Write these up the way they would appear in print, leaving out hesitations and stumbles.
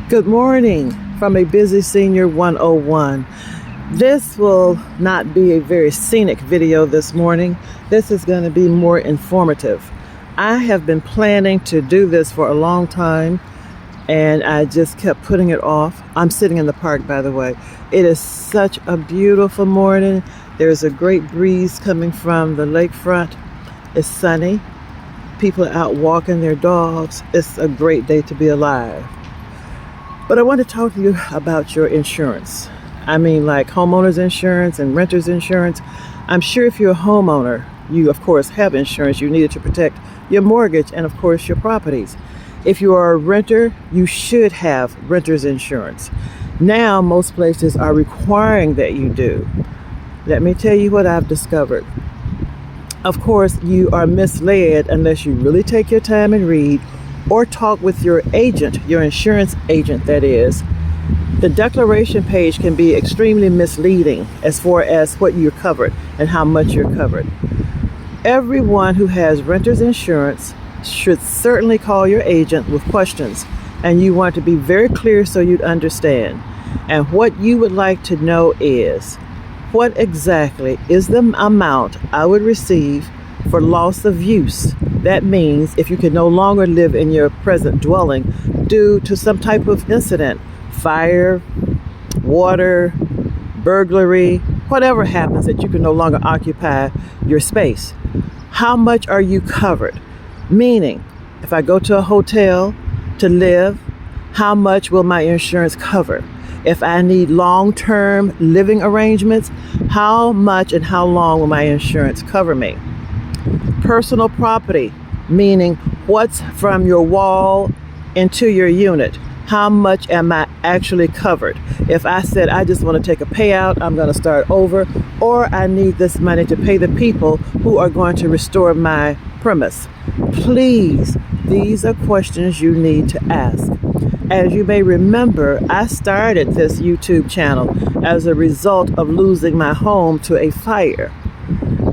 Good morning from a busy senior 101. This will not be a very scenic video this morning. This is going to be more informative. I have been planning to do this for a long time and I just kept putting it off. I'm sitting in the park, by the way. It is such a beautiful morning. There's a great breeze coming from the lakefront. It's sunny. People are out walking their dogs. It's a great day to be alive. But I want to talk to you about your insurance. I mean, like homeowners insurance and renters insurance. I'm sure if you're a homeowner, you of course have insurance. You need it to protect your mortgage and of course your properties. If you are a renter, you should have renter's insurance. Now, most places are requiring that you do. Let me tell you what I've discovered. Of course, you are misled unless you really take your time and read or talk with your agent, your insurance agent that is. The declaration page can be extremely misleading as far as what you're covered and how much you're covered. Everyone who has renter's insurance should certainly call your agent with questions, and you want to be very clear so you'd understand. And what you would like to know is, what exactly is the amount I would receive for loss of use? That means if you can no longer live in your present dwelling due to some type of incident, fire, water, burglary, whatever happens that you can no longer occupy your space. How much are you covered? Meaning, if I go to a hotel to live, how much will my insurance cover? If I need long-term living arrangements, how much and how long will my insurance cover me? Personal property, meaning what's from your wall into your unit. How much am I actually covered? If I said I just want to take a payout, I'm going to start over, or I need this money to pay the people who are going to restore my premise. Please, these are questions you need to ask. As you may remember, I started this YouTube channel as a result of losing my home to a fire.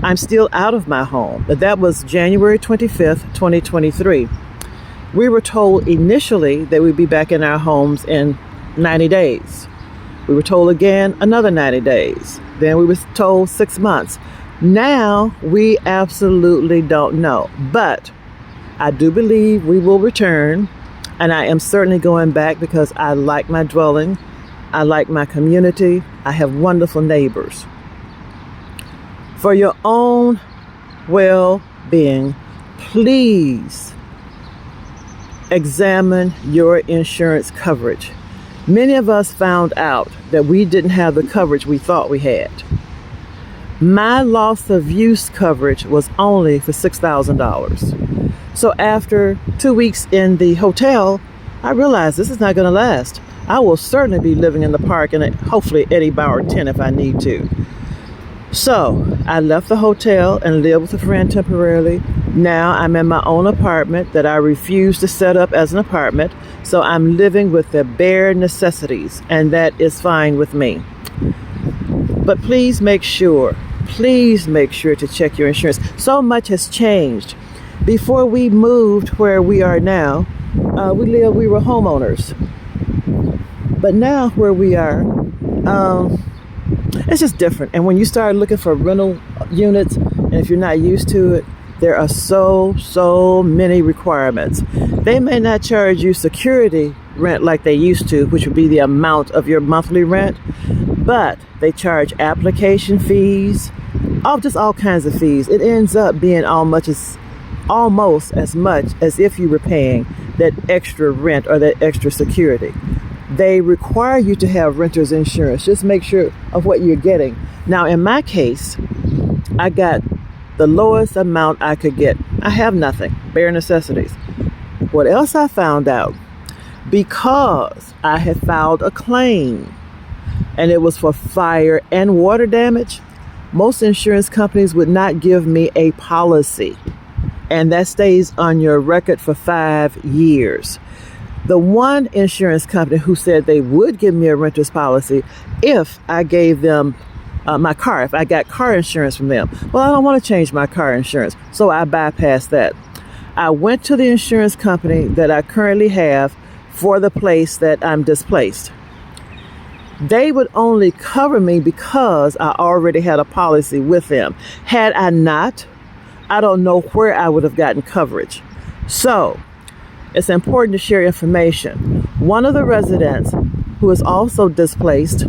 I'm still out of my home, but that was January 25th, 2023. We were told initially that we'd be back in our homes in 90 days. We were told again another 90 days. Then we were told 6 months. Now we absolutely don't know, but I do believe we will return, and I am certainly going back because I like my dwelling. I like my community. I have wonderful neighbors. For your own well-being, please examine your insurance coverage. Many of us found out that we didn't have the coverage we thought we had. My loss of use coverage was only for $6,000. So after 2 weeks in the hotel, I realized this is not going to last. I will certainly be living in the park and hopefully Eddie Bauer 10 if I need to. So I left the hotel and lived with a friend temporarily. Now I'm in my own apartment that I refuse to set up as an apartment. So I'm living with the bare necessities, and that is fine with me. But please make sure to check your insurance. So much has changed. Before we moved where we are now, we were homeowners. But now where we are, it's just different. And when you start looking for rental units, and if you're not used to it, there are so many requirements. They may not charge you security rent like they used to, which would be the amount of your monthly rent, but they charge application fees, just all kinds of fees. It ends up being almost as much as if you were paying that extra rent or that extra security. They require you to have renter's insurance. Just make sure of what you're getting. Now, in my case, I got the lowest amount I could get. I have nothing, bare necessities. What else I found out? Because I had filed a claim and it was for fire and water damage, most insurance companies would not give me a policy, and that stays on your record for 5 years. The one insurance company who said they would give me a renter's policy if I gave them my car, if I got car insurance from them. Well, I don't want to change my car insurance, so I bypassed that. I went to the insurance company that I currently have, for the place that I'm displaced. They would only cover me because I already had a policy with them. Had I not, I don't know where I would have gotten coverage. So it's important to share information. One of the residents who is also displaced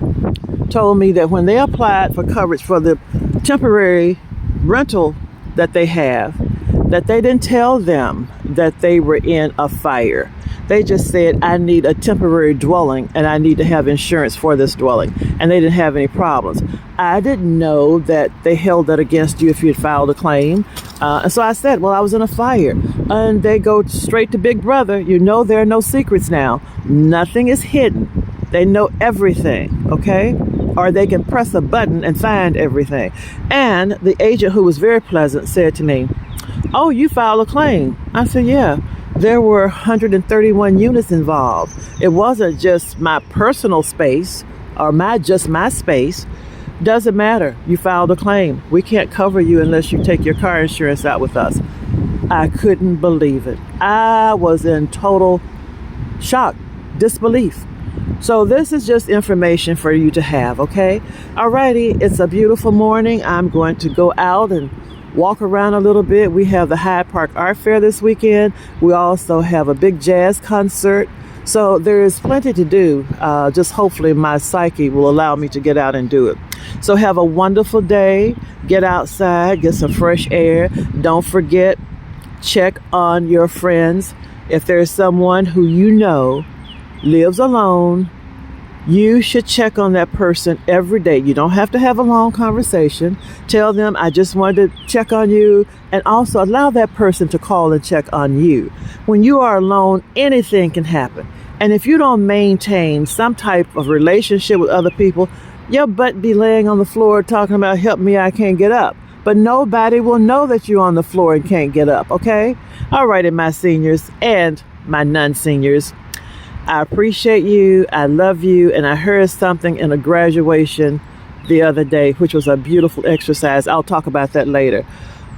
told me that when they applied for coverage for the temporary rental that they have, that they didn't tell them that they were in a fire. They just said, I need a temporary dwelling and I need to have insurance for this dwelling. And they didn't have any problems. I didn't know that they held that against you if you had filed a claim. And so I said, well, I was in a fire. And they go straight to Big Brother. You know, there are no secrets now. Nothing is hidden. They know everything, okay? Or they can press a button and find everything. And the agent, who was very pleasant, said to me, oh, you filed a claim. I said, yeah. There were 131 units involved. It wasn't just my personal space or my space. Doesn't matter. You filed a claim. We can't cover you unless you take your car insurance out with us. I couldn't believe it. I was in total shock, disbelief. So this is just information for you to have, okay? Alrighty, it's a beautiful morning. I'm going to go out and walk around a little bit. We have the Hyde Park Art Fair this weekend. We also have a big jazz concert. So there is plenty to do. Just hopefully my psyche will allow me to get out and do it. So have a wonderful day. Get outside, get some fresh air. Don't forget, check on your friends. If there's someone who you know lives alone, you should check on that person every day. You don't have to have a long conversation. Tell them, I just wanted to check on you, and also allow that person to call and check on you. When you are alone, anything can happen. And if you don't maintain some type of relationship with other people, your butt be laying on the floor talking about, help me, I can't get up. But nobody will know that you're on the floor and can't get up, okay? All righty, my seniors and my non-seniors. I appreciate you, I love you, and I heard something in a graduation the other day, which was a beautiful exercise. I'll talk about that later.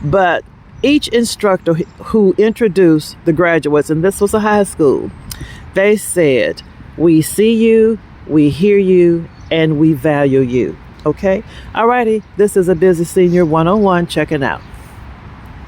But each instructor who introduced the graduates, and this was a high school, they said, we see you, we hear you, and we value you. Okay? Alrighty, this is a Busy Senior 101 checking out.